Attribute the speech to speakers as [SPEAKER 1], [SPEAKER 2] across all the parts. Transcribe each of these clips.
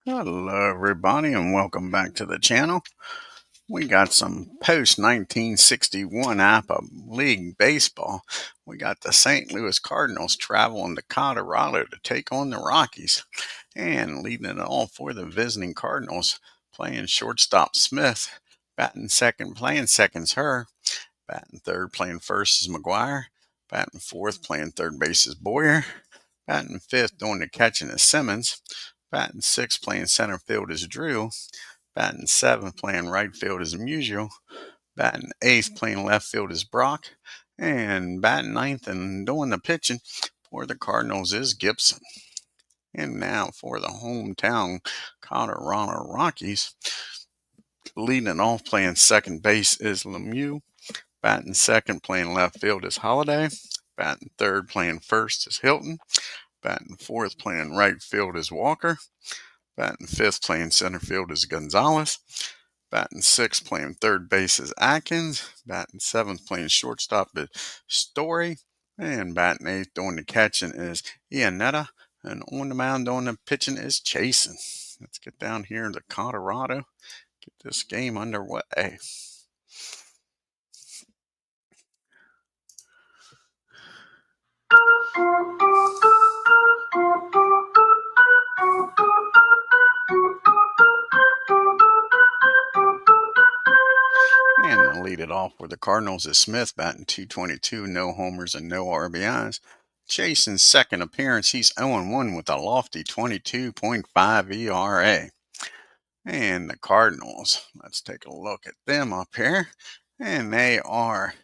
[SPEAKER 1] Hello everybody and welcome back to the channel. We got some post 1961 Apba League baseball. We got the St. Louis Cardinals traveling to Colorado to take on the Rockies. And leading it all for the visiting Cardinals, playing shortstop Smith, batting second, playing second's Her, batting third, playing first is McGuire, batting fourth, playing third base is Boyer, batting fifth, doing the catching is Simmons, batting sixth, playing center field is Drew, batting seventh, playing right field is Musial, batting eighth, playing left field is Brock, and batting ninth and doing the pitching for the Cardinals is GIBSON. And now for the hometown Colorado Rockies, leading it off, playing second base is Lemieux, batting second, playing left field is Holiday, batting third, playing first is Hilton, batting fourth, playing right field is Walker, batting fifth, playing center field is Gonzalez, batting sixth, playing third base is Atkins, batting seventh, playing shortstop is Story, and batting eighth, doing the catching is Iannetta, and on the mound doing the pitching is CHACIN. Let's get down here to Colorado, get this game underway. And to lead it off for the Cardinals is Smith, batting .222, no homers and no RBIs. CHACIN's second appearance, he's 0-1 with a lofty 22.5 ERA. And the Cardinals, let's take a look at them up here. And they are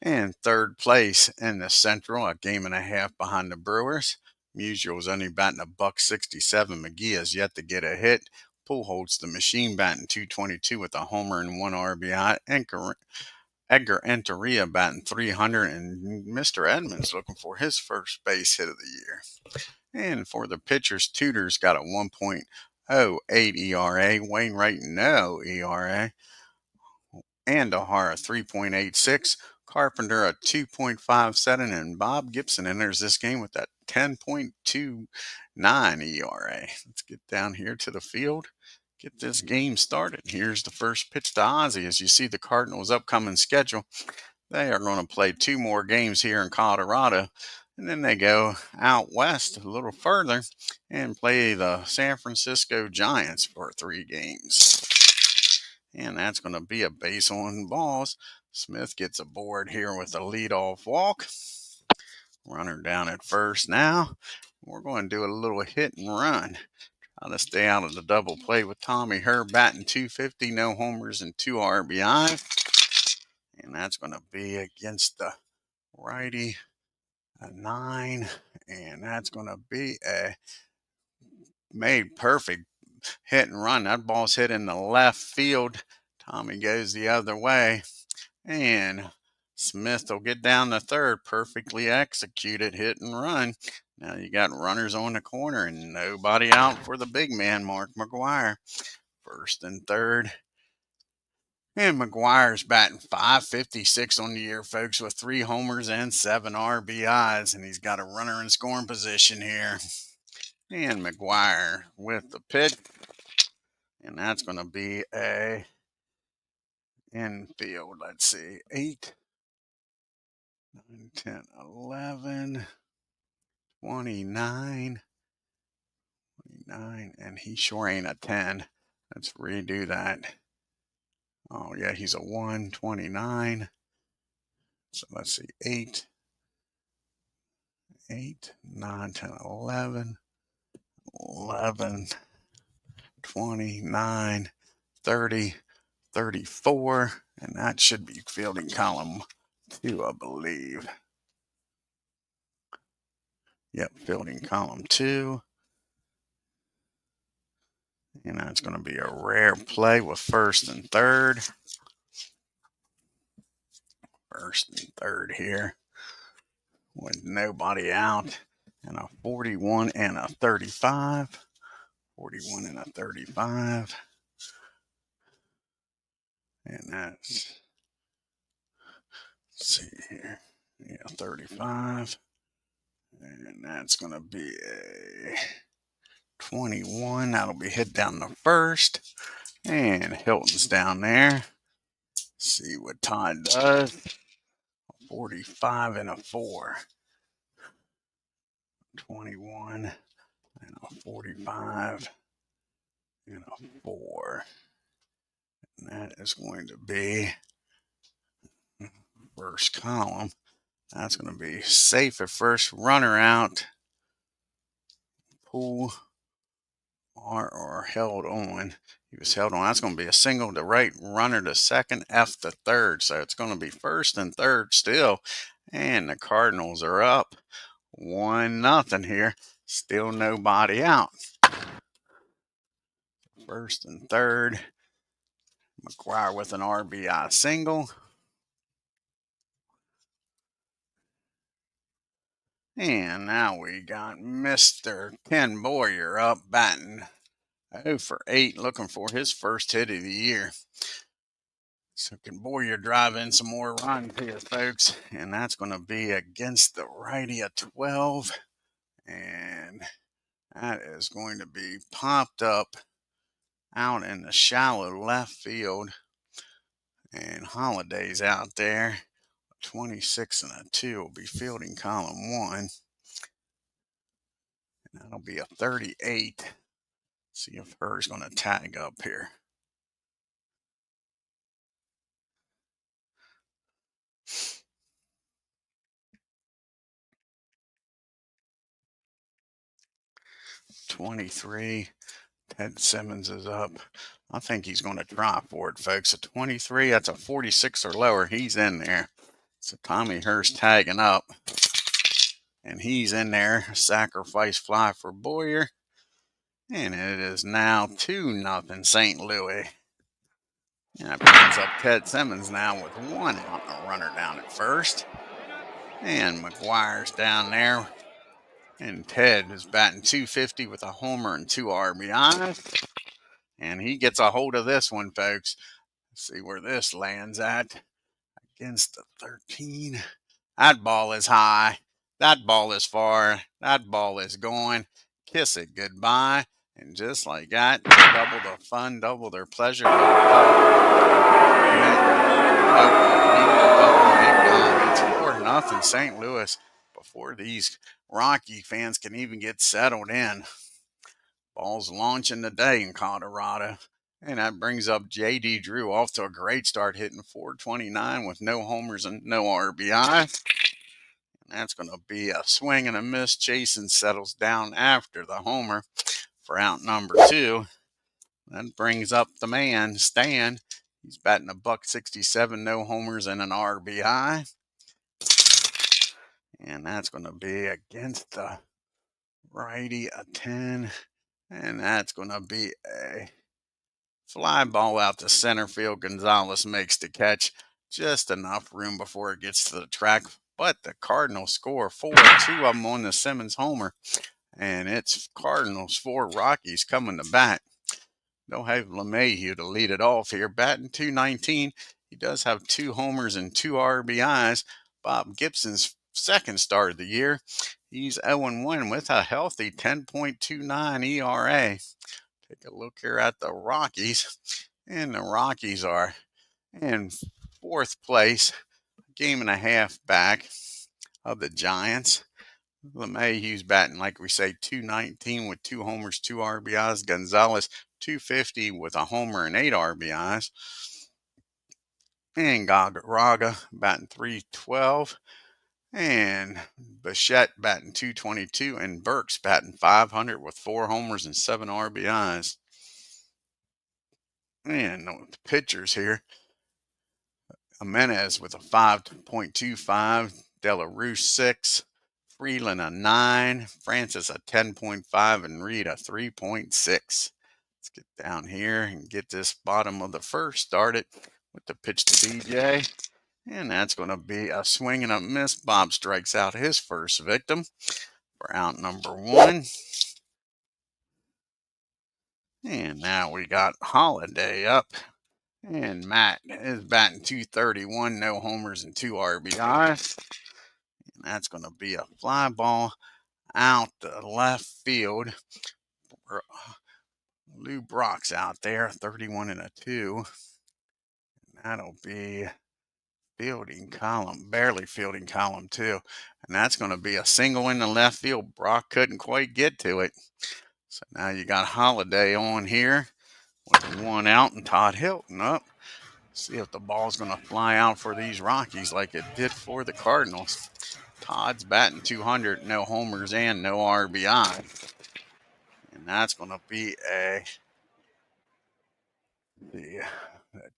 [SPEAKER 1] in third place in the Central, a game and a half behind the Brewers. Musial's only batting $167. McGee has yet to get a hit. Pujols, the machine, batting .222 with a homer and 1 RBI. Edgar Renteria batting .300, and Mr. Edmonds looking for his first base hit of the year. And for the pitchers, Tudor's got a 1.08 ERA, Wainwright no ERA, Andahar a 3.86, Carpenter a 2.57, and Bob Gibson enters this game with that 10.29 ERA. Let's get down here to the field, get this game started. Here's the first pitch to Ozzie. As you see the Cardinals' upcoming schedule, they are going to play 2 more games here in Colorado, and then they go out west a little further and play the San Francisco Giants for 3 games. And that's going to be a base on balls. Smith gets aboard here with a leadoff walk. Runner down at first now. We're going to do a little hit and run. Try to stay out of the double play with Tommy Her, batting .250, no homers and 2 RBI. And that's going to be against the righty, a 9. And that's going to be a made perfect hit and run. That ball's hit in the left field. Tommy goes the other way. And Smith will get down the third. Perfectly executed hit and run. Now you got runners on the corner and nobody out for the big man, Mark McGuire. First and third. And McGuire's batting .556 on the year, folks, with 3 homers and 7 RBIs. And he's got a runner in scoring position here. And McGuire with the pitch. And that's going to be a infield. Let's see. 8, 9, 10, 11, 29, 29. And he sure ain't a 10. Let's redo that. Oh, yeah, he's a 1, 29. So let's see. 8, 9, 10, 11, 11, 29, 30, 34. And that should be fielding column 2, I believe. Yep, fielding column 2. And that's going to be a rare play with first and third. First and third here with nobody out. And a 41 and a 35. 41 and a 35. And that's, let's see here. Yeah, 35. And that's going to be a 21, that'll be hit down the first. And Hilton's down there. See what Todd does. 45 and a 4. 21 and a 45 and a 4. And that is going to be first column. That's going to be safe at first, runner out, pull, or held on. He was held on. That's going to be a single to right, runner to second, F to third. So it's going to be first and third still. And the Cardinals are up 1-0 here. Still nobody out. First and third. McGuire with an RBI single. And now we got Mr. Ken Boyer up batting 0 for 8, looking for his first hit of the year. So can Boyer drive in some more runs here, folks? And that's going to be against the righty at 12. And that is going to be popped up out in the shallow left field. And Holiday's out there. 26 and a 2 will be fielding column 1. And that'll be a 38. See if her's going to tag up here. .23. Ted Simmons is up. I think he's going to try for it, folks. A 23, that's a 46 or lower. He's in there. So Tommy Hurst tagging up. And he's in there. Sacrifice fly for Boyer. And it is now 2-0 St. Louis. And that brings up Ted Simmons now with 1 out, a runner down at first. And McGuire's down there. And Ted is batting .250 with a homer and 2 RBIs. And he gets a hold of this one, folks. Let's see where this lands at. Against the 13. That ball is high. That ball is far. That ball is going. Kiss it goodbye. And just like that, double the fun, double their pleasure. It's 4-0 St. Louis before these Rocky fans can even get settled in. Ball's launching today in Colorado. And that brings up J.D. Drew off to a great start, hitting .429 with no homers and no RBI. And that's going to be a swing and a miss. CHACIN settles down after the homer for out number 2. That brings up the man, Stan. He's batting a .167, no homers and an RBI. And that's going to be against the righty, a 10. And that's going to be a fly ball out to center field. Gonzalez makes the catch. Just enough room before it gets to the track. But the Cardinals score 4, 2 of them on the Simmons homer. And it's Cardinals 4, Rockies coming to bat. They'll have LeMahieu to lead it off here. Batting .219. He does have 2 homers and 2 RBIs. Bob Gibson's second start of the year. He's 0-1 with a healthy 10.29 ERA. Take a look here at the Rockies. And the Rockies are in 4th place, game and a half back of the Giants. LeMahieu's batting, like we say, .219 with 2 homers, 2 RBIs. Gonzalez, .250 with a homer and 8 RBIs. And Gaga batting .312. And Bichette batting .222. And Burks batting .500 with 4 homers and 7 RBIs. And the pitchers here. Jimenez with a 5.25. De La Rouche 6. Freeland a 9. Francis a 10.5. And Reed a 3.6. Let's get down here and get this bottom of the first started with the pitch to DJ. And that's going to be a swing and a miss. Bob strikes out his first victim for out number 1. And now we got Holiday up. And Matt is batting .231, no homers and 2 RBIs. And that's going to be a fly ball out the left field. Lou Brock's out there, 31 and a 2. That'll be fielding column, barely fielding column 2. And that's going to be a single in the left field. Brock couldn't quite get to it. So now you got Holiday on here with 1 out and Todd Hilton up. See if the ball's going to fly out for these Rockies like it did for the Cardinals. Todd's batting 200, no homers and no RBI. And that's going to be the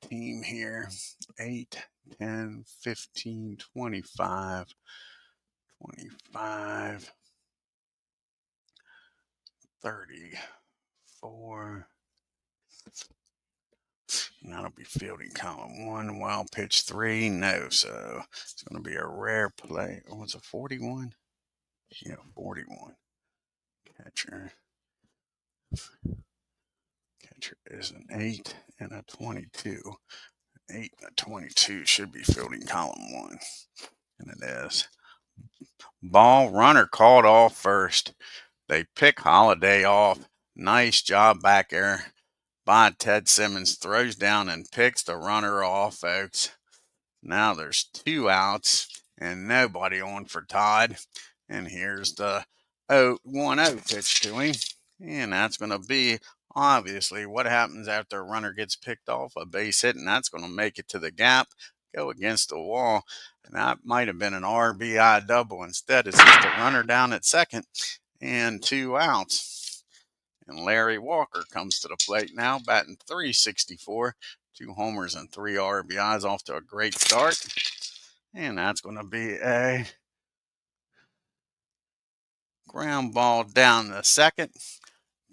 [SPEAKER 1] team here, 8, 10, 15, 25, 25, 34. And that'll be fielding column 1, wild pitch 3, no. So it's going to be a rare play. Oh, it's a 41? Yeah, 41. Catcher is an 8 and a 22. 8 and a 22 should be fielding column 1. And it is. Ball, runner called off first. They pick Holiday off. Nice job back there by Ted Simmons. Throws down and picks the runner off, folks. Now there's 2 outs and nobody on for Todd. And here's the 1-0 pitch to him. And that's going to be obviously what happens after a runner gets picked off, a base hit, and that's going to make it to the gap, go against the wall. And that might have been an RBI double. Instead, it's just a runner down at second and 2 outs. And Larry Walker comes to the plate now, batting .364, 2 homers and 3 RBIs, off to a great start. And that's going to be a ground ball down the second.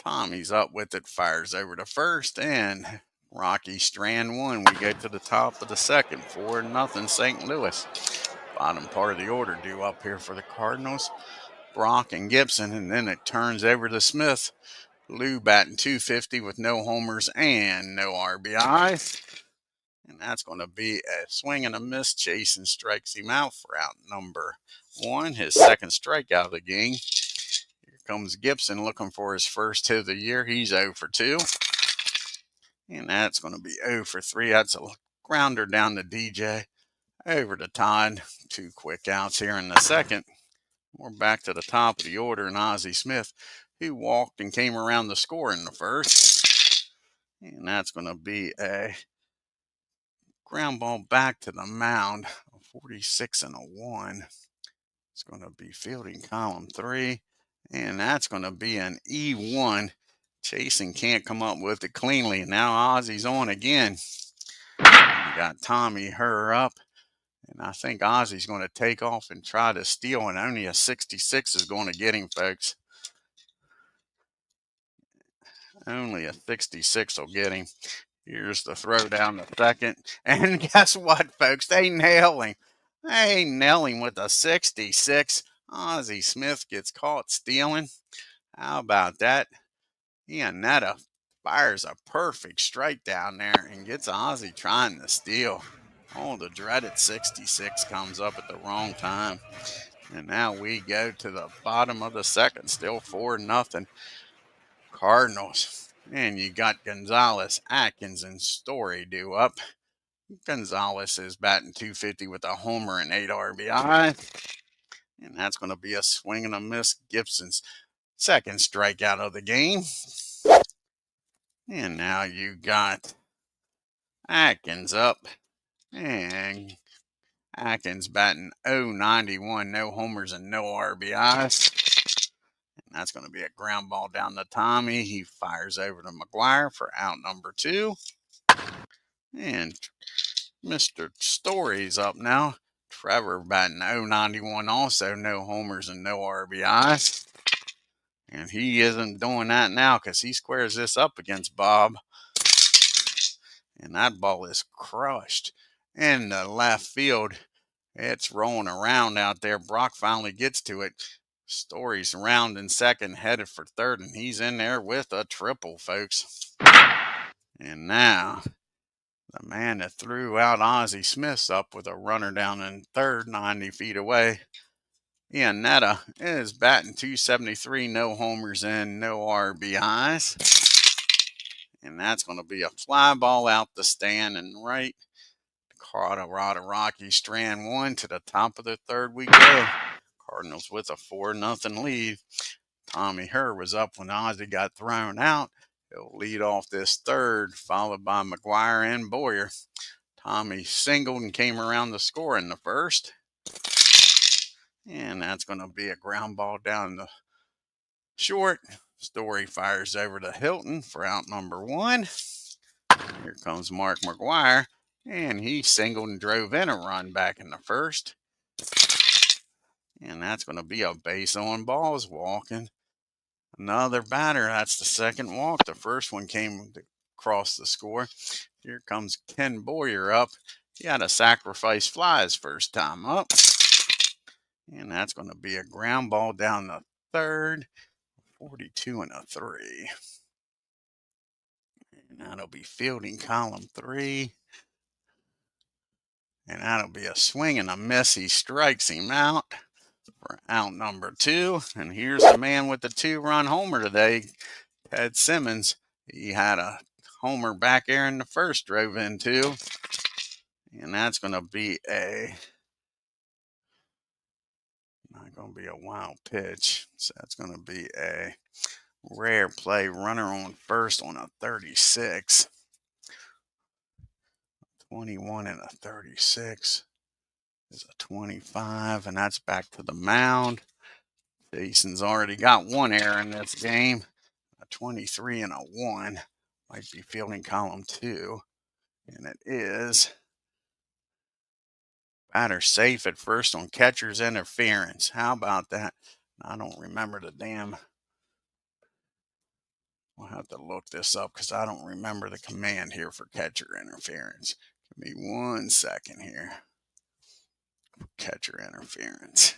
[SPEAKER 1] Tommy's up with it, fires over to first, and Rocky strand 1. We go to the top of the second, 4-0 St. Louis. Bottom part of the order due up here for the Cardinals, Brock and Gibson, and then it turns over to Smith. Lou batting .250 with no homers and no RBI. And that's going to be a swing and a miss. CHACIN strikes him out for out number 1, his second strikeout of the game. Here comes Gibson looking for his first hit of the year. He's 0 for 2. And that's going to be 0 for 3. That's a grounder down to DJ. Over to Todd. 2 quick outs here in the second. We're back to the top of the order, and Ozzie Smith, who walked and came around the score in the first. And that's going to be a ground ball back to the mound, 46 and a 1. It's going to be fielding column 3, and that's going to be an E1. CHACIN can't come up with it cleanly. Now Ozzie's on again. You got Tommy Herr up, and I think Ozzie's going to take off and try to steal, and only a 66 is going to get him, folks. Only a 66 will get him. Here's the throw down the second. And guess what, folks? They nail him. They nail him with a 66. Ozzie Smith gets caught stealing. How about that? Iannetta fires a perfect strike down there and gets Ozzie trying to steal. Oh, the dreaded 66 comes up at the wrong time. And now we go to the bottom of the second. Still 4-0 Cardinals. And you got Gonzalez, Atkins, and Story due up. Gonzalez is batting .250 with a homer and 8 RBI. And that's going to be a swing and a miss. Gibson's second strikeout of the game. And now you got Atkins up. And Atkins batting .091, no homers and no RBIs. And that's going to be a ground ball down to Tommy. He fires over to McGuire for out number 2. And Mr. Story's up now. Trevor batting .091 also, no homers and no RBIs. And he isn't doing that now because he squares this up against Bob. And that ball is crushed in the left field. It's rolling around out there. Brock finally gets to it. Story's rounding second, headed for third, and he's in there with a triple, folks. And now the man that threw out Ozzie Smith's up with a runner down in third, 90 feet away. Iannetta is batting .273, no homers and no RBIs. And that's going to be a fly ball out the stand and right. Colorado Rockies strand one to the top of the third we go. Cardinals with a 4-0 lead. Tommy Herr was up when Ozzie got thrown out. He'll lead off this third, followed by McGuire and Boyer. Tommy singled and came around to score in the first. And that's going to be a ground ball down the short. Story fires over to Hilton for out number one. Here comes Mark McGuire, and he singled and drove in a run back in the first. And that's going to be a base on balls walking. Another batter. That's the second walk. The first one came across the score. Here comes Ken Boyer up. He had a sacrifice fly his first time up. And that's going to be a ground ball down the third. 42 and a 3. And that'll be fielding column 3. And that'll be a swing and a miss. He strikes him out for out number 2. And here's the man with the 2-run homer today, Ted Simmons. He had a homer back there in the first, drove in 2. And that's going to be not going to be a wild pitch. So that's going to be a rare play. Runner on first on a 36. 21 and a 36 is a 25, and that's back to the mound. Jason's already got one error in this game. A 23 and a 1 might be fielding column 2, and it is. Batter safe at first on catcher's interference. How about that? I don't remember the damn. I'll have to look this up because I don't remember the command here for catcher interference. Give me 1 second here. Catcher interference.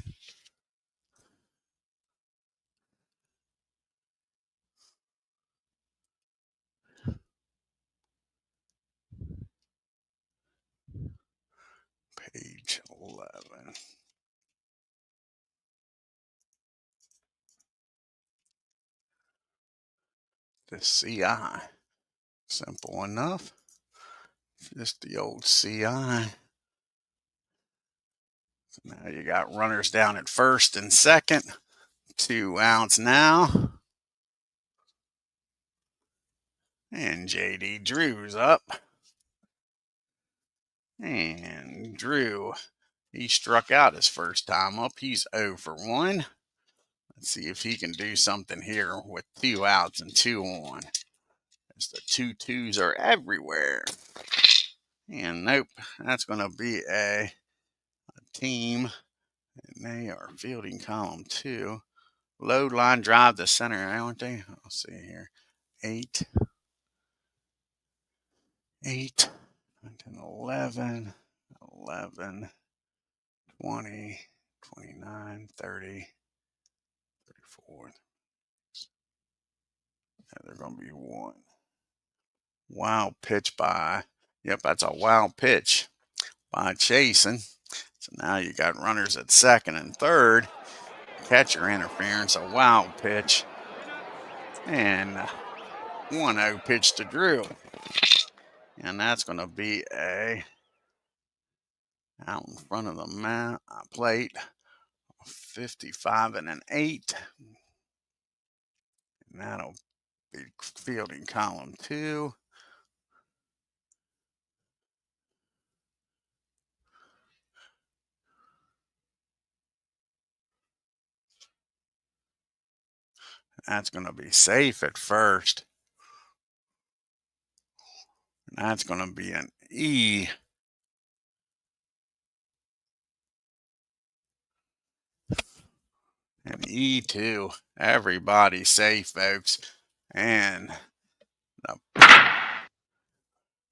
[SPEAKER 1] Page 11. The CI. Simple enough. Just the old CI. So now you got runners down at first and second. 2 outs now. And J.D. Drew's up. And Drew, he struck out his first time up. He's 0 for 1. Let's see if he can do something here with 2 outs and 2 on. As the 2-2s are everywhere. And nope, that's going to be a team. And they are fielding column 2. Load line drive to center, aren't they? Let's see here. 8, 10, 11, 20, 29, 30, 34. Yeah, they're going to be 1. Wild pitch by, yep, that's a wild pitch by CHACIN. So now you got runners at second and third. Catcher interference, a wild pitch. And 1-0 pitch to Drew. And that's going to be a out in front of the plate, 55 and an 8. And that'll be fielding column 2. That's going to be safe at first. And that's going to be an E. And E2. Everybody safe, folks. And the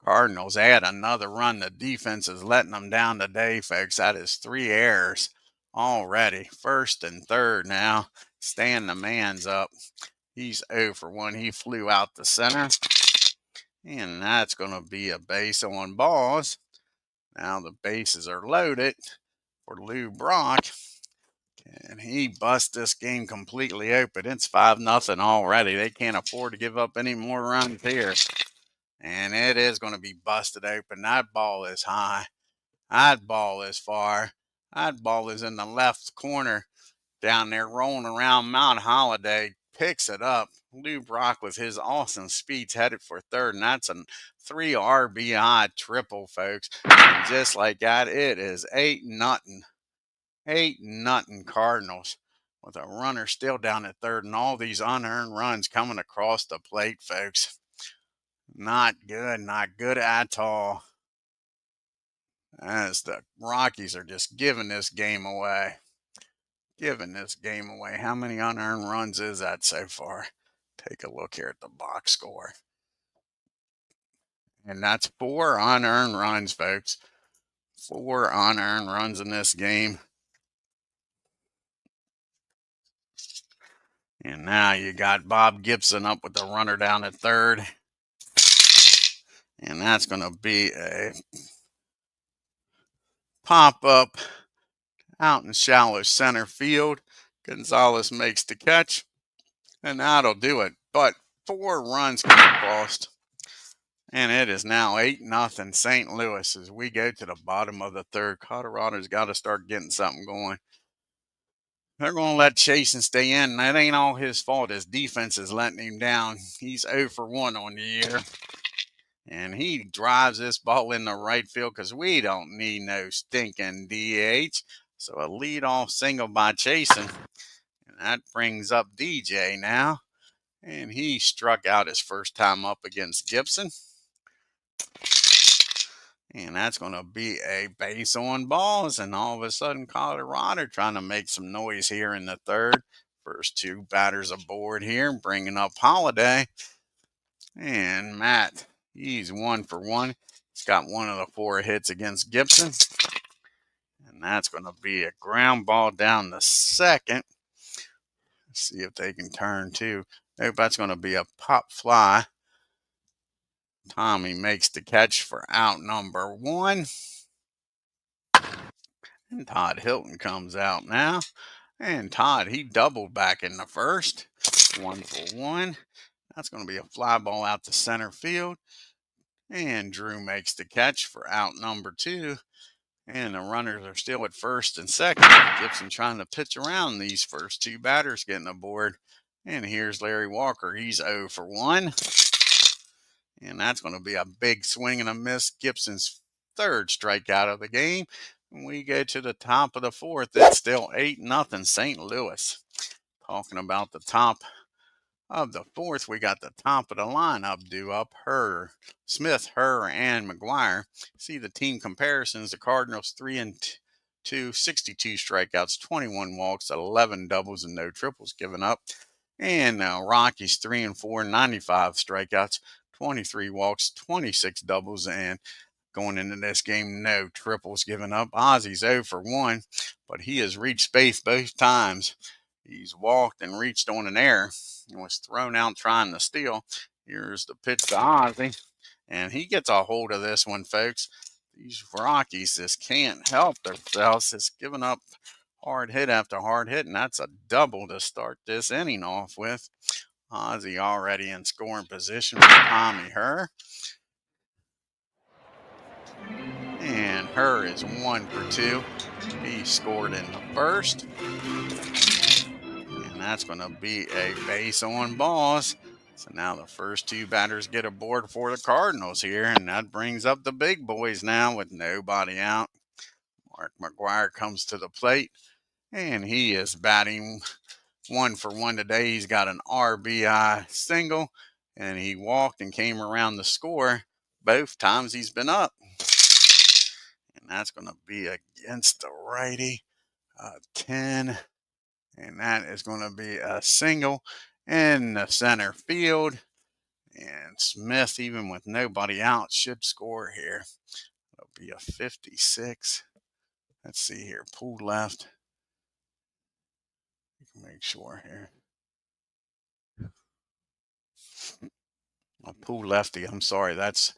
[SPEAKER 1] Cardinals add another run. The defense is letting them down today, folks. That is 3 errors already. First and third now. Stan the man's up. He's 0 for 1. He flew out the center. And that's going to be a base on balls. Now the bases are loaded for Lou Brock. And he busts this game completely open. It's 5-0 already. They can't afford to give up any more runs here. And it is going to be busted open. That ball is high. That ball is far. That ball is in the left corner down there rolling around. Mount Holiday picks it up. Lou Brock with his awesome speeds headed for third. And that's a 3 RBI triple, folks. And just like that, it is 8-0. 8-0 Cardinals with a runner still down at third and all these unearned runs coming across the plate, folks. Not good, not good at all. As the Rockies are just giving this game away. Giving this game away. How many unearned runs is that so far? Take a look here at the box score. And that's 4 unearned runs, folks. 4 unearned runs in this game. And now you got Bob Gibson up with the runner down at third. And that's going to be a pop-up out in shallow center field. Gonzalez makes the catch. And that'll do it. But 4 runs come across. And it is now 8-0 St. Louis as we go to the bottom of the third. Colorado's got to start getting something going. They're going to let CHACIN stay in. That ain't all his fault. His defense is letting him down. He's 0 for 1 on the year. And he drives this ball in the right field because we don't need no stinking DH. So a leadoff single by CHACIN. And that brings up DJ now. And he struck out his first time up against Gibson. And that's going to be a base on balls. And all of a sudden, Colorado trying to make some noise here in the third. First 2 batters aboard here, bringing up Holiday. And Matt, he's 1 for 1. He's got 1 of the 4 hits against Gibson. And that's going to be a ground ball down the second. Let's see if they can turn too. Nope, that's going to be a pop fly. Tommy makes the catch for out number 1. And Todd Hilton comes out now. And Todd, he doubled back in the first. 1 for 1. That's going to be a fly ball out to center field. And Drew makes the catch for out number 2. And the runners are still at first and second. Gibson trying to pitch around these first 2 batters getting aboard. And here's Larry Walker. He's 0 for 1. And that's going to be a big swing and a miss. Gibson's 3rd strikeout of the game. When we go to the top of the 4th, it's still 8-0 St. Louis. Talking about the top of the 4th, we got the top of the lineup due up. Smith, and McGuire. See the team comparisons. The Cardinals 3-2, 62 strikeouts, 21 walks, 11 doubles, and no triples given up. And Rockies 3-4, 95 strikeouts, 23 walks, 26 doubles, and going into this game, no triples given up. Ozzy's 0 for 1, but he has reached base both times. He's walked and reached on an error and was thrown out trying to steal. Here's the pitch to Ozzy, and he gets a hold of this one, folks. These Rockies just can't help themselves. It's giving up hard hit after hard hit, and that's a double to start this inning off with. Ozzy already in scoring position with Tommy Herr. And Herr is 1 for 2. He scored in the first. And that's going to be a base on balls. So now the first 2 batters get aboard for the Cardinals here. And that brings up the big boys now with nobody out. Mark McGuire comes to the plate. And he is batting 1 for 1 today. He's got an RBI single. And he walked and came around the score both times he's been up. And that's going to be against the righty, 10. And that is going to be a single in the center field. And Smith, even with nobody out, should score here. It'll be a 56. Let's see here. Pull left. You can make sure here. A pull lefty. I'm sorry. That's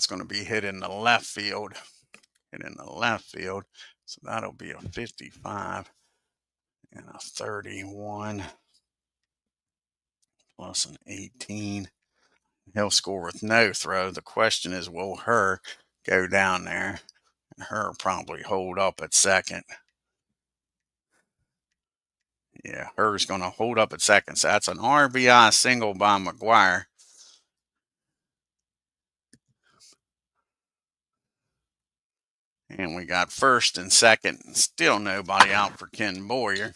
[SPEAKER 1] going to be hit in the left field. Hit in the left field. So that'll be a 55. and a 31 plus an 18. He'll score with no throw. The question is, will her go down there? And her probably hold up at second. Yeah, her's going to hold up at second. So that's an RBI single by McGuire. And we got first and second. Still nobody out for Ken Boyer.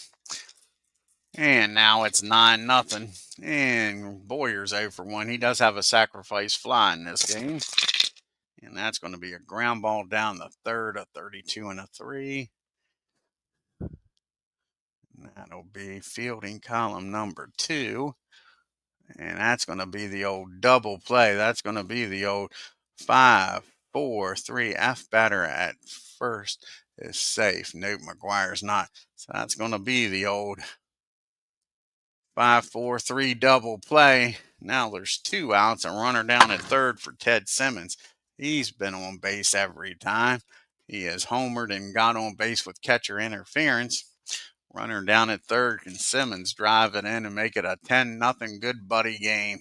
[SPEAKER 1] And now it's 9-0. And Boyer's 0 for 1. He does have a sacrifice fly in this game. And that's going to be a ground ball down the third, a 32 and a 3. And that'll be fielding column number 2. And that's going to be the old double play. That's going to be the old 5-4-3. F batter at first is safe. Nope, McGuire's not. So that's going to be the old 5-4-3 double play. Now there's 2 outs, a runner down at third for Ted Simmons. He's been on base every time. He has homered and got on base with catcher interference. Runner down at third, can Simmons drive it in and make it a 10-0 good buddy game.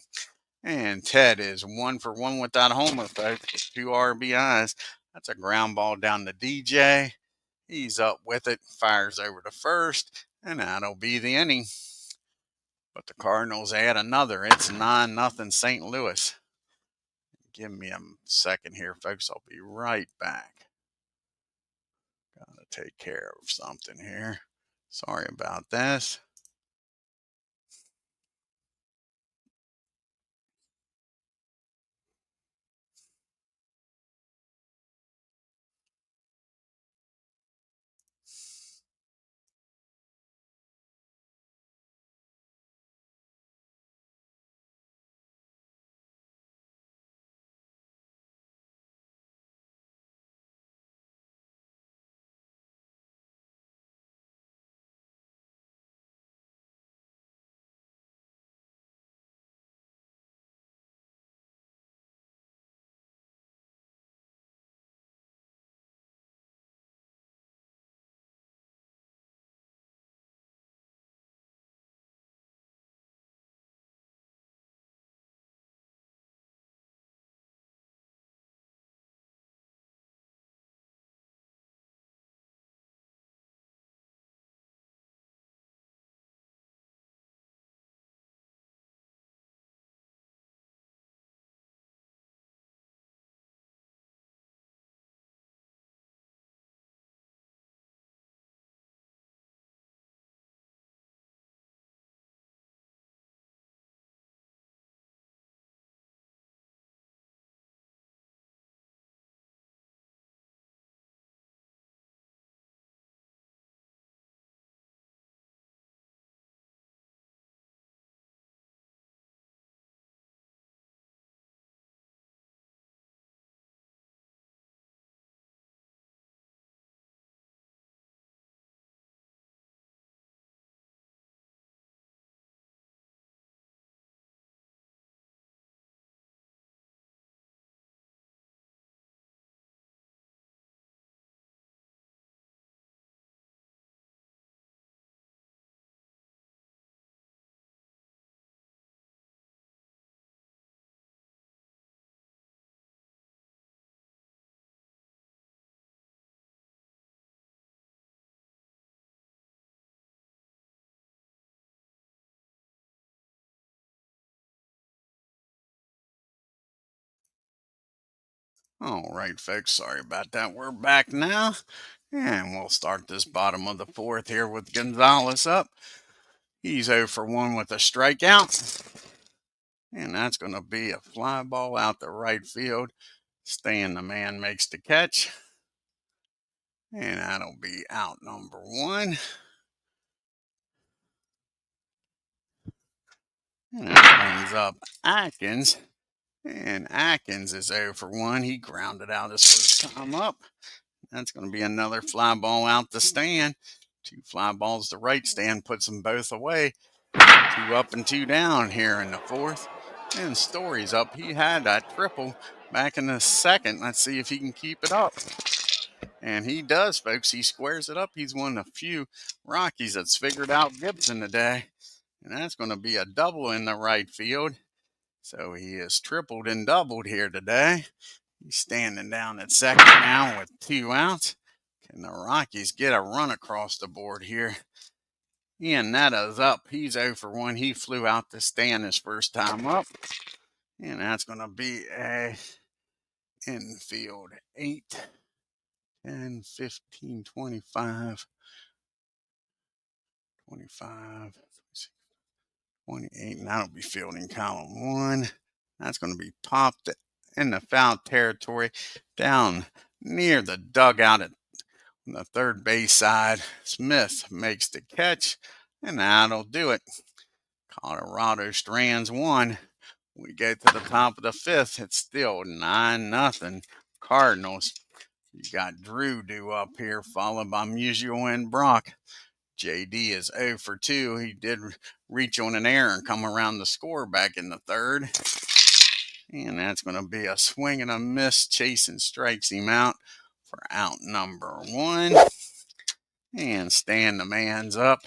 [SPEAKER 1] And Ted is 1 for 1 with that homer, folks. 2 RBIs. That's a ground ball down to DJ. He's up with it, fires over to first, and that'll be the inning. But the Cardinals add another. It's 9-0 St. Louis. Give me a second here, folks. I'll be right back. Gotta take care of something here. Sorry about this. All right, folks. Sorry about that. We're back now. And we'll start this bottom of the fourth here with Gonzalez up. He's 0 for 1 with a strikeout. And that's going to be a fly ball out the right field. Stan the man makes the catch. And that'll be out number 1. And that brings up Atkins. And Atkins is 0 for 1. He grounded out his first time up. That's going to be another fly ball out the stand. 2 fly balls to right. Stan puts them both away. 2 up and 2 down here in the fourth. And Story's up. He had that triple back in the second. Let's see if he can keep it up. And he does, folks. He squares it up. He's one of the few Rockies that's figured out Gibson today. And that's going to be a double in the right field. So he is tripled and doubled here today. He's standing down at second now with 2 outs. Can the Rockies get a run across the board here? Ian Netta's up. He's 0 for 1. He flew out the stand his first time up. And that's going to be a infield 8, 10, 15, 25, 25, 28. And that'll be fielding column 1. That's going to be popped in the foul territory down near the dugout at the third base side. Smith makes the catch, and that'll do it. Colorado strands 1. We go to the top of the 5th. It's still 9-0 Cardinals. You got Drew due up here, followed by Musial and Brock. JD is 0 for 2. He did reach on an error and come around the score back in the 3rd. And that's going to be a swing and a miss. CHACIN strikes him out for out number 1. And Stan the man's up.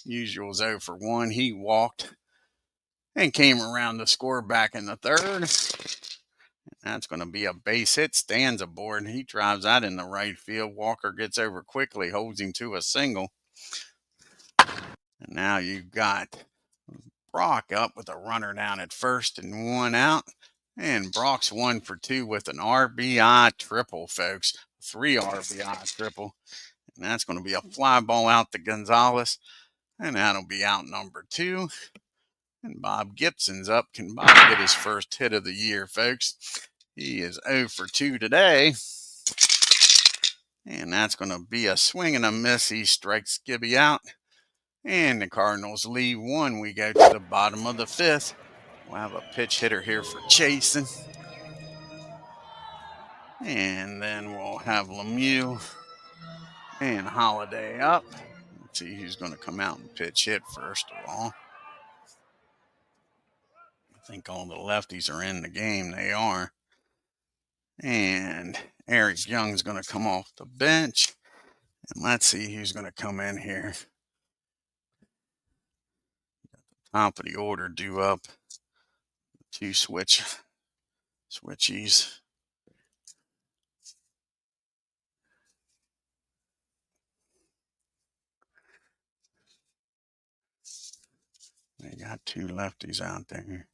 [SPEAKER 1] Musial's 0 for 1. He walked and came around the score back in the 3rd. That's going to be a base hit. Stan's aboard. He drives out in the right field. Walker gets over quickly, holds him to a single. And now you've got Brock up with a runner down at first and 1 out. And Brock's 1 for 2 with an RBI triple, folks. 3 RBI triple. And that's going to be a fly ball out to Gonzalez. And that'll be out number 2. And Bob Gibson's up. Can Bob get his first hit of the year, folks? He is 0 for 2 today. And that's going to be a swing and a miss. He strikes Gibby out. And the Cardinals leave 1. We go to the bottom of the 5th. We'll have a pitch hitter here for CHACIN. And then we'll have Lemieux and Holiday up. Let's see who's going to come out and pitch hit first of all. I think all the lefties are in the game. They are. And Eric Young's going to come off the bench. And let's see who's going to come in here. Top of the order due up. 2 switchies. They got 2 lefties out there.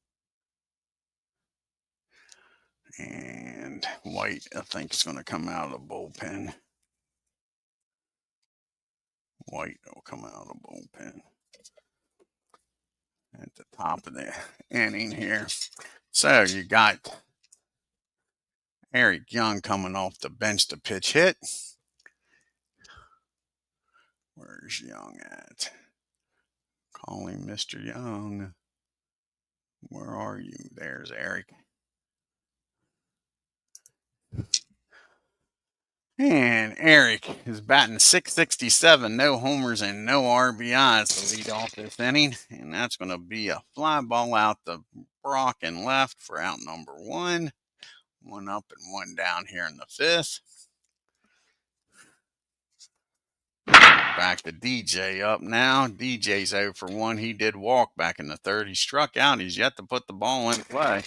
[SPEAKER 1] And White, I think, is going to come out of the bullpen. White will come out of the bullpen at the top of the inning here. So you got Eric Young coming off the bench to pitch hit. Where's Young at? Calling Mr. Young. Where are you? There's Eric. And Eric is batting .667, no homers and no RBIs to lead off this inning. And that's going to be a fly ball out to Brock and left for out number 1. 1 up and 1 down here in the 5th. Back to DJ up now. DJ's 0 for 1. He did walk back in the 3rd. He struck out. He's yet to put the ball in play.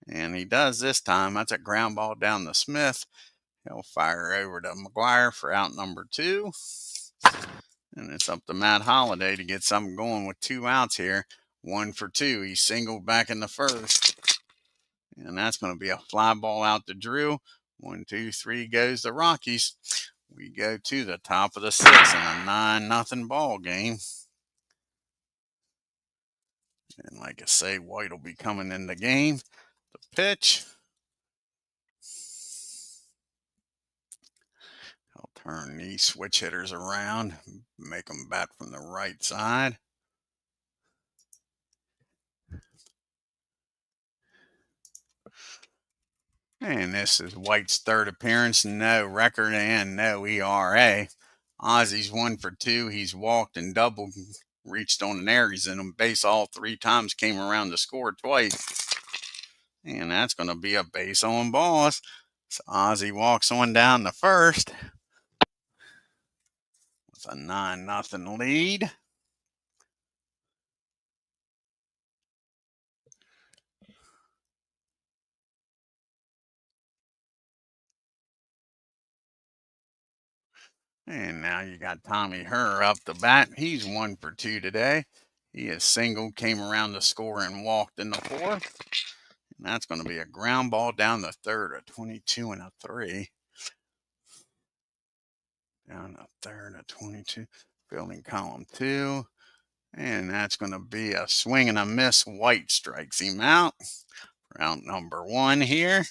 [SPEAKER 1] And he does this time. That's a ground ball down to Smith. He'll fire over to McGuire for out number 2. And it's up to Matt Holiday to get something going with 2 outs here. 1 for 2. He singled back in the 1st. And that's going to be a fly ball out to Drew. 1, 2, 3 goes the Rockies. We go to the top of the 6th in a 9-0 ball game. And like I say, White will be coming in the game. The pitch. I'll turn these switch hitters around, make them bat from the right side. And this is White's 3rd appearance, no record and no ERA. Ozzy's 1 for 2. He's walked and doubled, reached on an error. He's in a base all 3 times, came around to score twice. And that's going to be a base on balls. So Ozzie walks on down the first with a 9-0 lead. And now you got Tommy Herr up the bat. He's 1 for 2 today. He is singled, came around the score, and walked in the fourth. And that's going to be a ground ball down the third, a 22 and a 3. Down the third, a 22. Fielding column 2. And that's going to be a swing and a miss. White strikes him out. Round number 1 here.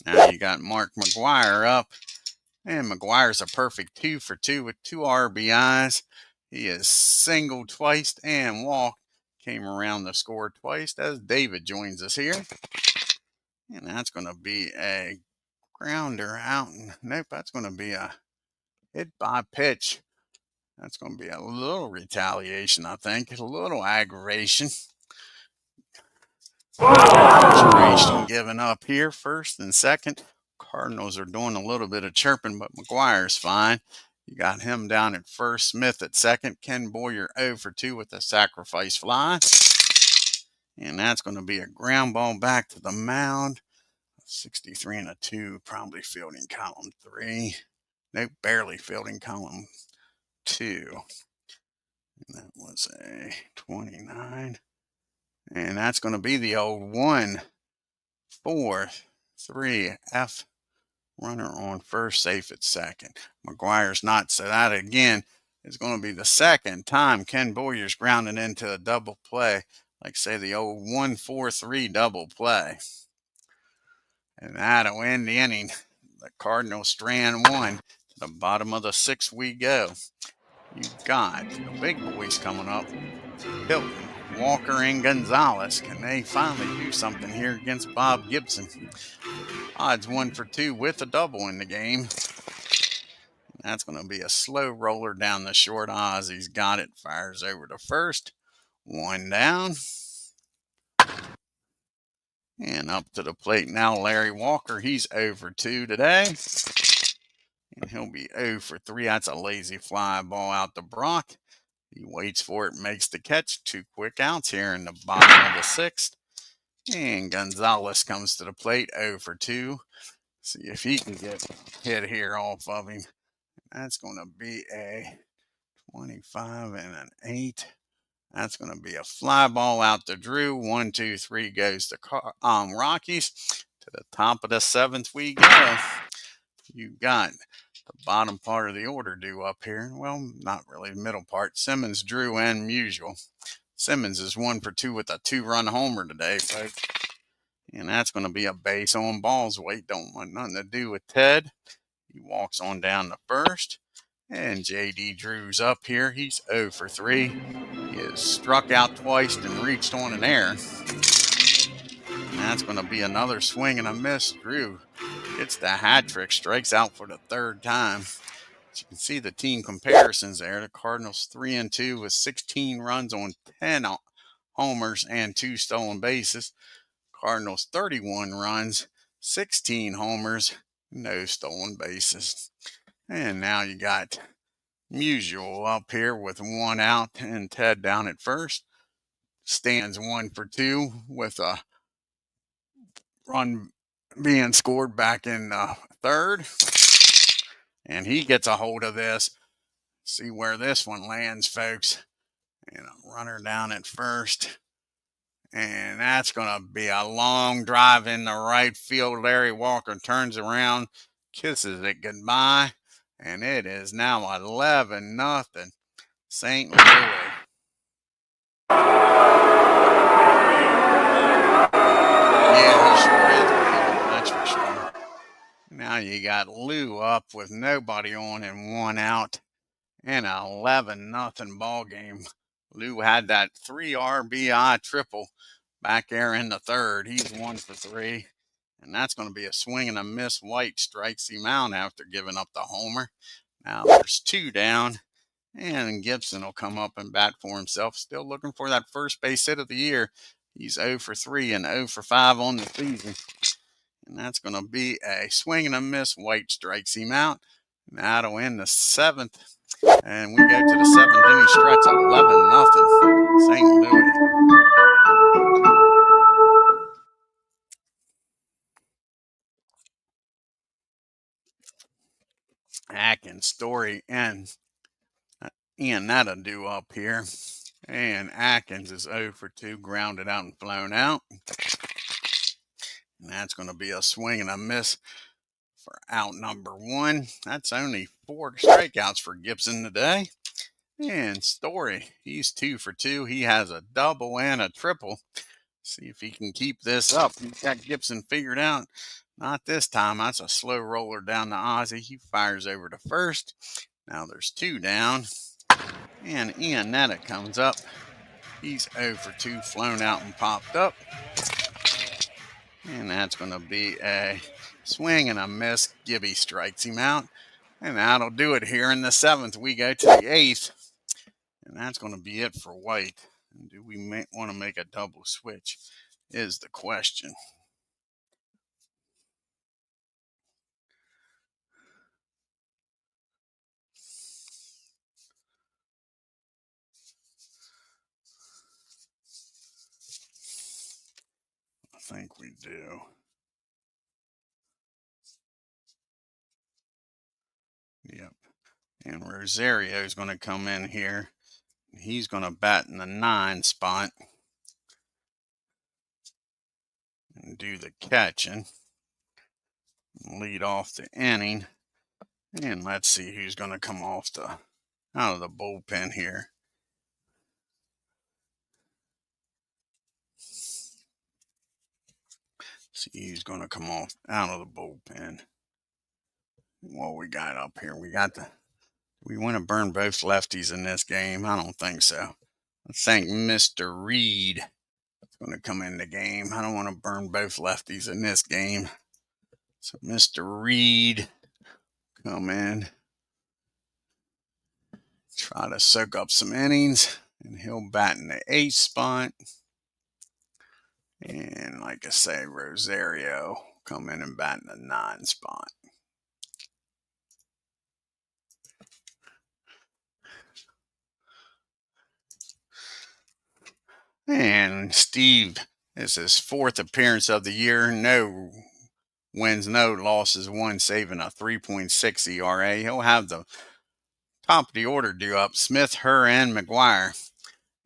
[SPEAKER 1] Now you got Mark McGwire up. And McGuire's a perfect 2 for 2 with 2 RBIs. He is singled twice and walked. Came around the score twice as David joins us here. And that's going to be a grounder out. Nope, that's going to be a hit by pitch. That's going to be a little retaliation, I think. A little aggravation. Frustration given up here, first and second. Cardinals are doing a little bit of chirping, but McGuire's fine. You got him down at first, Smith at second. Ken Boyer 0 for 2 with a sacrifice fly. And that's going to be a ground ball back to the mound. 63 and a 2, probably fielding column 3. Nope, barely fielding column 2. And that was a 29. And that's going to be the old 1, 4, 3, F. Runner on first, safe at second. McGuire's not, so that again is going to be the second time Ken Boyer's grounded into a double play. Like say the old 1-4-3 double play. And that'll end the inning. The Cardinals strand 1. To the bottom of the 6th we go. You've got the big boys coming up. Hilton, Walker, and Gonzalez. Can they finally do something here against Bob Gibson? Odds 1 for 2 with a double in the game. That's going to be a slow roller down the short. Ozzie's got it. Fires over to first. 1 down. And up to the plate now, Larry Walker. He's 0 for 2 today. And he'll be 0 for 3. That's a lazy fly ball out to Brock. He waits for it, makes the catch. 2 quick outs here in the bottom of the 6th. And Gonzalez comes to the plate, 0 for 2. See if he can get hit here off of him. That's going to be a 25 and an 8. That's going to be a fly ball out to Drew. 1, 2, 3 goes to Rockies. To the top of the 7th we go. You got the bottom part of the order due up here. Well, not really the middle part. Simmons, Drew, and Musial. Simmons is 1 for 2 with a 2-run homer today, folks. And that's going to be a base on balls. Wait, don't want nothing to do with Ted. He walks on down to first. And J.D. Drew's up here. He's 0 for 3. He is struck out twice and reached on an error. And that's going to be another swing and a miss. Drew gets the hat trick, strikes out for the 3rd time. As you can see the team comparisons there. The Cardinals 3 and 2 with 16 runs on 10 homers and 2 stolen bases. Cardinals 31 runs, 16 homers, no stolen bases. And now you got Musial up here with 1 out and Ted down at first. Stands 1 for 2 with a run being scored back in the 3rd. And he gets a hold of this. See where this one lands, folks. And a runner down at first. And that's going to be a long drive in the right field. Larry Walker turns around, kisses it goodbye. And it is now 11-0 St. Louis. Yeah, he sure is. That's for sure. Now you got Lou up with nobody on and 1 out. And an 11-0 ball game. Lou had that 3 RBI triple back there in the 3rd. He's 1 for 3. And that's going to be a swing and a miss. White strikes him out after giving up the homer. Now there's 2 down. And Gibson will come up and bat for himself. Still looking for that first base hit of the year. He's 0 for 3 and 0 for 5 on the season. And that's going to be a swing and a miss. White strikes him out. And that'll end the 7th. And we go to the 7th inning stretch, 11-0. St. Louis. Atkins, Story, and Iannetta do up here. And Atkins is 0 for 2, grounded out and flown out. And that's going to be a swing and a miss for out number 1. That's only 4 strikeouts for Gibson today. And Story, he's 2 for 2. He has a double and a triple. See if he can keep this up. He's got Gibson figured out. Not this time. That's a slow roller down to Ozzie. He fires over to first. Now there's 2 down. And Iannetta comes up. He's 0 for 2, flown out and popped up. And that's going to be a swing and a miss. Gibby strikes him out. And that'll do it here in the 7th. We go to the 8th. And that's going to be it for White. And do we want to make a double switch is the question. I think we do. Yep. And Rosario is going to come in here. He's going to bat in the 9 spot and do the catching. Lead off the inning. And let's see who's going to come off out of the bullpen here. See who's going to come off out of the bullpen. What we got up here? We want to burn both lefties in this game. I don't think so. I think Mr. Reed is going to come in the game. I don't want to burn both lefties in this game. So Mr. Reed come in. Try to soak up some innings. And he'll bat in the 8th spot. And like I say, Rosario come in and bat in the 9 spot. And Steve is his 4th appearance of the year. No wins, no losses, 1 saving, a 3.6 ERA. He'll have the top of the order due up. Smith, Herr, and McGuire.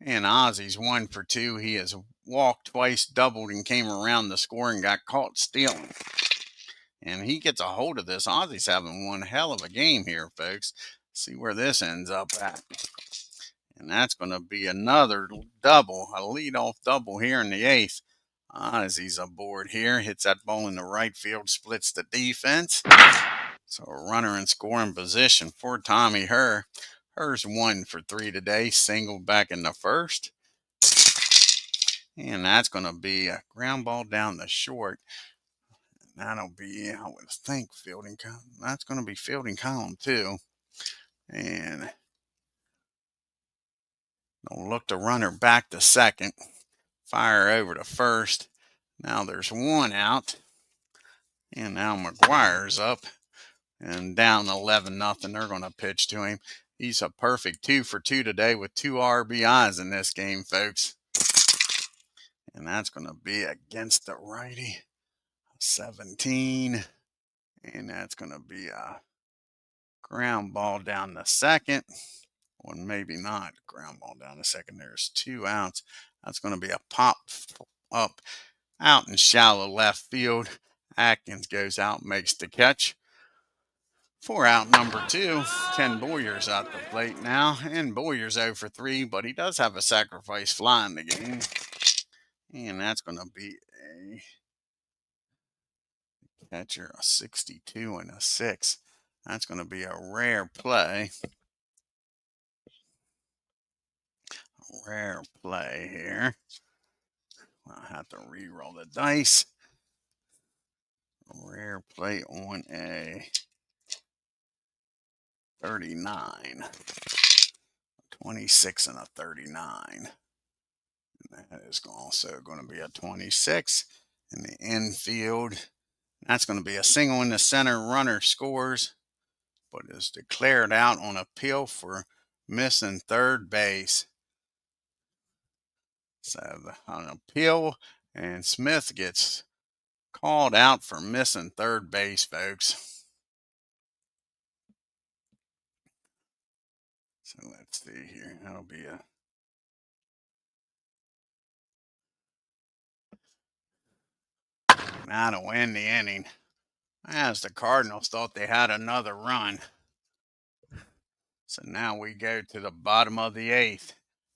[SPEAKER 1] And Ozzie's 1 for 2. He has walked twice, doubled, and came around the score and got caught stealing. And he gets a hold of this. Ozzie's having one hell of a game here, folks. See where this ends up at. And that's going to be another double, a leadoff double here in the 8th. Ozzie's aboard here, hits that ball in the right field, splits the defense. So a runner in scoring position for Tommy Herr. Herr's 1 for 3 today, single back in the 1st. And that's going to be a ground ball down the short. That'll be, I would think, fielding column. That's going to be fielding column too. And they'll look the runner back to second. Fire over to first. Now there's 1 out. And now McGuire's up. And down 11-0. They're going to pitch to him. He's a perfect 2 for 2 today with 2 RBIs in this game, folks. And that's going to be against the righty. 17. And that's going to be a ground ball down the second. Or maybe not ground ball down the second. There's 2 outs. That's going to be a pop up out in shallow left field. Atkins goes out, makes the catch. For out number 2, Ken Boyer's at the plate now. And Boyer's 0 for 3, but he does have a sacrifice fly in the game. And that's going to be a catcher, a 62 and a 6. That's going to be a rare play. Rare play here. I'll have to re-roll the dice. Rare play on a 39. 26 and a 39. And that is also going to be a 26 in the infield. That's going to be a single in the center. Runner scores, but is declared out on appeal for missing third base. So on appeal, and Smith gets called out for missing third base, folks. So let's see here. That'll be a that'll end the inning, as the Cardinals thought they had another run. So now we go to the bottom of the eighth.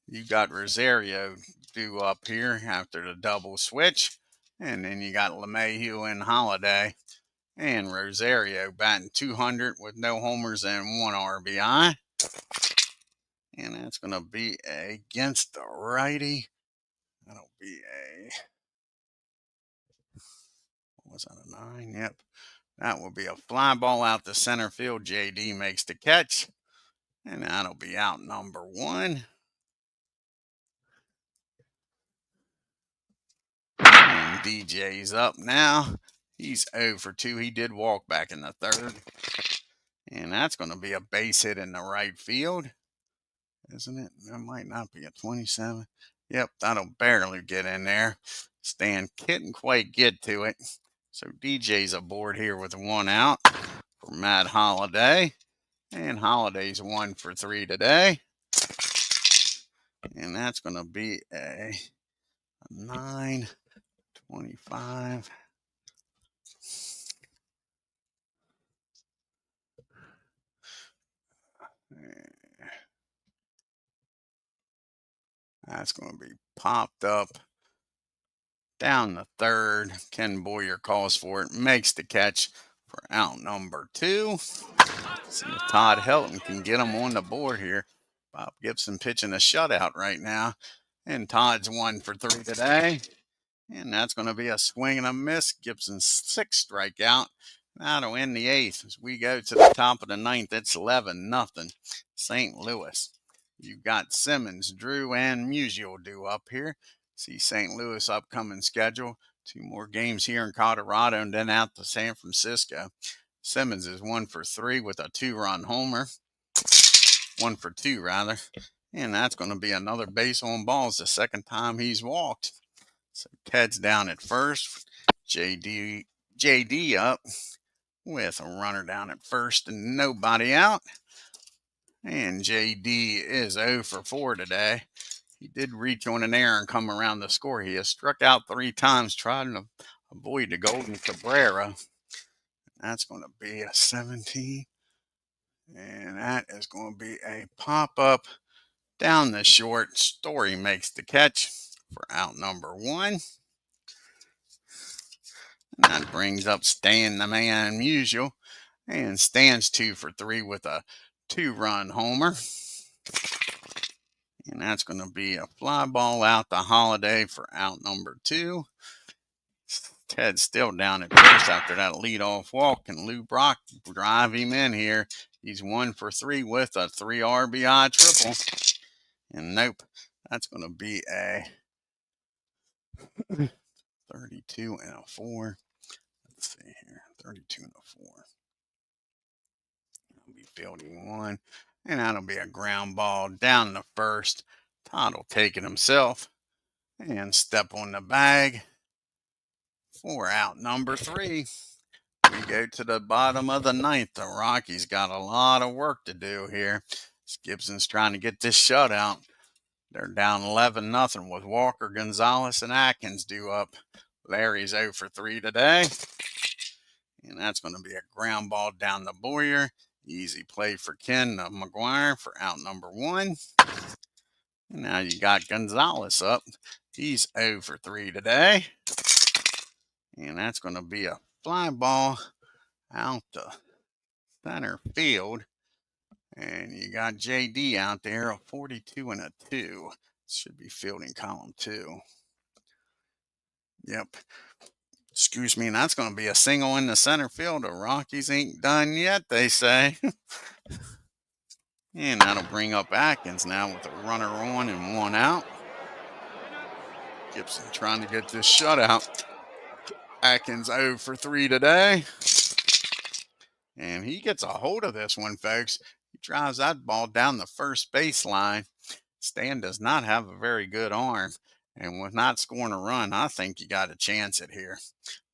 [SPEAKER 1] You got Rosario due up here after the double switch. And then you got LeMahieu and Holiday. And Rosario batting .200 with no homers and 1 RBI. And that's going to be against the righty. That'll be what was that, a 9? Yep. That will be a fly ball out to center field. JD makes the catch. And that'll be out number 1. And DJ's up now. He's 0 for 2. He did walk back in the third. And that's going to be a base hit in the right field, isn't it? That might not be a 27. Yep, that'll barely get in there. Stan couldn't quite get to it. So DJ's aboard here with 1 out for Matt Holiday. And Holiday's 1 for 3 today. And that's going to be a 9-25. That's going to be popped up down the third. Ken Boyer calls for it, makes the catch for out number 2. See if Todd Helton can get him on the board here. Bob Gibson pitching a shutout right now. And Todd's 1 for 3 today. And that's going to be a swing and a miss. Gibson's 6th strikeout. That'll end the 8th. As we go to the top of the 9th, it's 11-0. St. Louis. You've got Simmons, Drew, and Musial due up here. See St. Louis upcoming schedule. 2 more games here in Colorado and then out to San Francisco. Simmons is 1 for 3 with a 2-run homer. 1 for 2, rather. And that's going to be another base on balls, the second time he's walked. So Ted's down at first. JD up with a runner down at first and nobody out. And JD is 0 for 4 today. He did reach on an error and come around the score. He has struck out 3 times, trying to avoid the Golden Cabrera. That's going to be a 17. And that is going to be a pop-up down the short. Story makes the catch for out number 1. And that brings up Stan the Man Musial. And Stan's 2 for 3 with a 2-run homer. And that's going to be a fly ball out to Holiday for out number 2. Ted's still down at first after that leadoff walk. And Lou Brock drive him in here. He's 1 for 3 with a 3 RBI triple. And nope, that's going to be a 32 and a 4. Let's see here, 32 and a 4. I'll be fielding 1. And that'll be a ground ball down the first. Todd will take it himself and step on the bag for out number 3. We go to the bottom of the 9th. The Rockies got a lot of work to do here. Gibson's trying to get this shutout. They're down 11-0 with Walker, Gonzalez, and Atkins due up. Larry's 0 for 3 today. And that's going to be a ground ball down the Boyer. Easy play for Ken McGuire for out number 1. And now you got Gonzalez up. He's 0 for 3 today. And that's going to be a fly ball out to center field. And you got JD out there, a 42 and a 2. Should be fielding column 2. Yep. Excuse me, and that's going to be a single in the center field. The Rockies ain't done yet, they say. And that'll bring up Atkins now with a runner on and 1 out. Gibson trying to get this shutout. Atkins 0 for 3 today. And he gets a hold of this one, folks. He drives that ball down the first baseline. Stan does not have a very good arm. And with not scoring a run, I think you got a chance at here,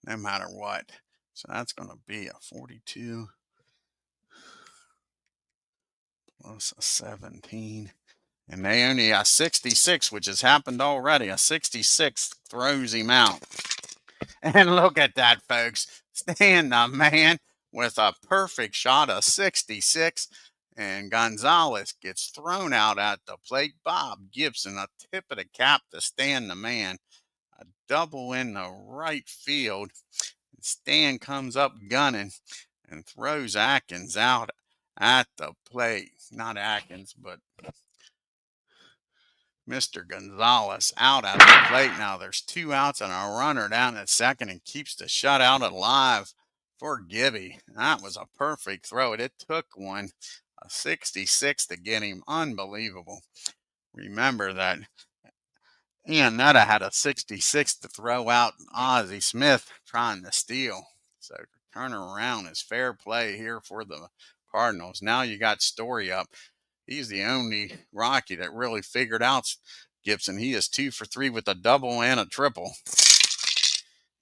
[SPEAKER 1] no matter what. So that's going to be a 42 plus a 17. And they only a 66, which has happened already. A 66 throws him out. And look at that, folks. Stan the man with a perfect shot of 66. And Gonzalez gets thrown out at the plate. Bob Gibson, a tip of the cap to Stan the man. A double in the right field. Stan comes up gunning and throws Atkins out at the plate. Not Atkins, but Mr. Gonzalez out at the plate. Now there's 2 outs and a runner down at second and keeps the shutout alive for Gibby. That was a perfect throw. It took one, a 66 to get him. Unbelievable. Remember that Iannetta had a 66 to throw out Ozzie Smith trying to steal. So turn around is fair play here for the Cardinals. Now you got Story up. He's the only Rocky that really figured out Gibson. He is 2 for 3 with a double and a triple.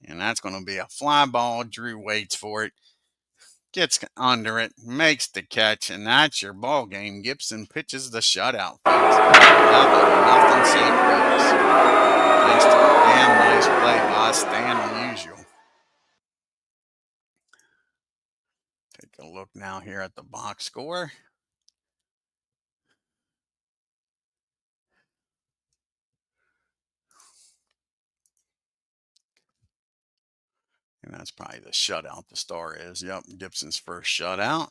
[SPEAKER 1] And that's going to be a fly ball. Drew waits for it. Gets under it. Makes the catch. And that's your ball game. Gibson pitches the shutout, folks. 11-0 St. Louis. Nice, damn nice play by Stan Unusual. Take a look now here at the box score. And that's probably the shutout the star is. Yep, Gibson's first shutout.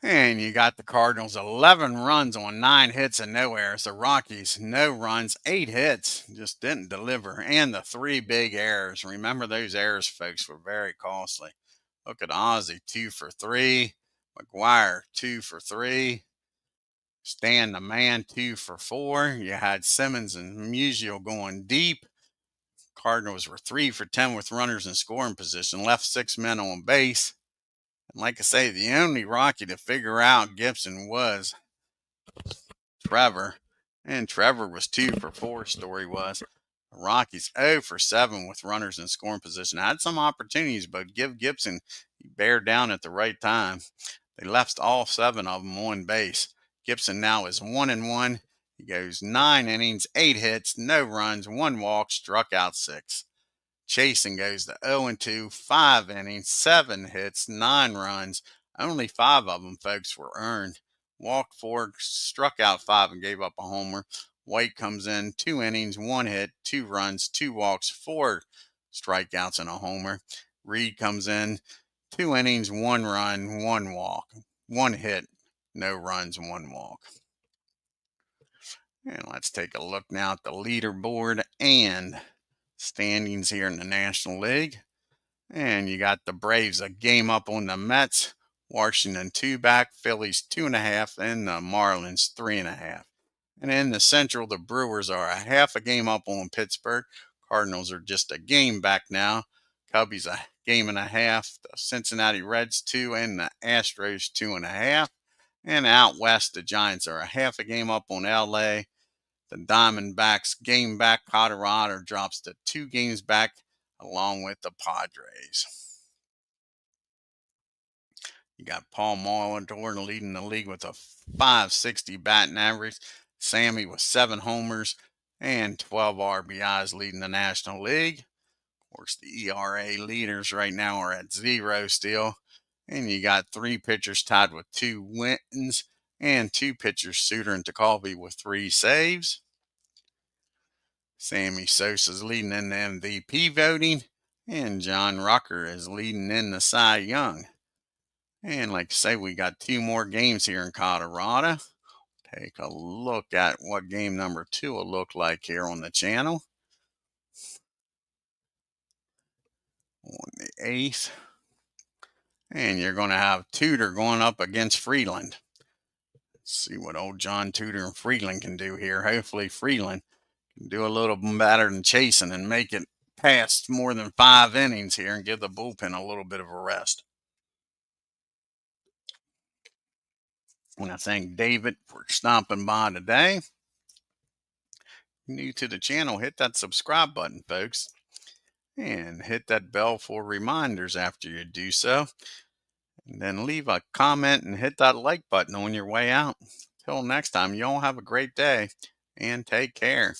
[SPEAKER 1] And you got the Cardinals 11 runs on 9 hits and no errors. The Rockies, no runs, 8 hits, just didn't deliver. And the 3 big errors. Remember those errors, folks, were very costly. Look at Ozzie, 2 for 3. McGuire, 2 for 3. Stan the man, 2 for 4. You had Simmons and Musial going deep. Cardinals were 3 for 10 with runners in scoring position, left 6 men on base. And like I say, the only Rocky to figure out Gibson was Trevor. And Trevor was 2 for 4, Story was. The Rockies 0 for 7 with runners in scoring position. Had some opportunities, but give Gibson, he bared down at the right time. They left all 7 of them on base. Gibson now is 1-1. He goes 9 innings, 8 hits, no runs, 1 walk, struck out 6. CHACIN goes to 0-2, 5 innings, 7 hits, 9 runs. Only 5 of them, folks, were earned. Walked 4, struck out 5, and gave up a homer. White comes in, 2 innings, 1 hit, 2 runs, 2 walks, 4 strikeouts, and a homer. Reed comes in, 2 innings, 1 run, 1 walk, 1 hit, no runs, 1 walk. And let's take a look now at the leaderboard and standings here in the National League. And you got the Braves a game up on the Mets, Washington 2 back, Phillies 2.5, and the Marlins 3.5. And in the Central, the Brewers are a half a game up on Pittsburgh. Cardinals are just a game back now. Cubbies a game and a half. The Cincinnati Reds 2 and the Astros 2.5. And out west, the Giants are a half a game up on LA. The Diamondbacks game back. Colorado drops to 2 games back along with the Padres. You got Paul Molitor leading the league with a .560 batting average. Sammy with 7 homers and 12 RBIs leading the National League. Of course, the ERA leaders right now are at 0 still. And you got 3 pitchers tied with 2 wins and 2 pitchers, Suter and Tecalvi, with 3 saves. Sammy Sosa's leading in the MVP voting, and John Rucker is leading in the Cy Young. And like I say, we got 2 more games here in Colorado. Take a look at what game number 2 will look like here on the channel. On the 8th. And you're going to have Tudor going up against Freeland. Let's see what old John Tudor and Freeland can do here. Hopefully Freeland Do a little better than chasing and make it past more than 5 innings here and give the bullpen a little bit of a rest. I want to thank David for stopping by today. New to the channel, hit that subscribe button, folks, and hit that bell for reminders after you do so. And then leave a comment and hit that like button on your way out. Till next time, you all have a great day and take care.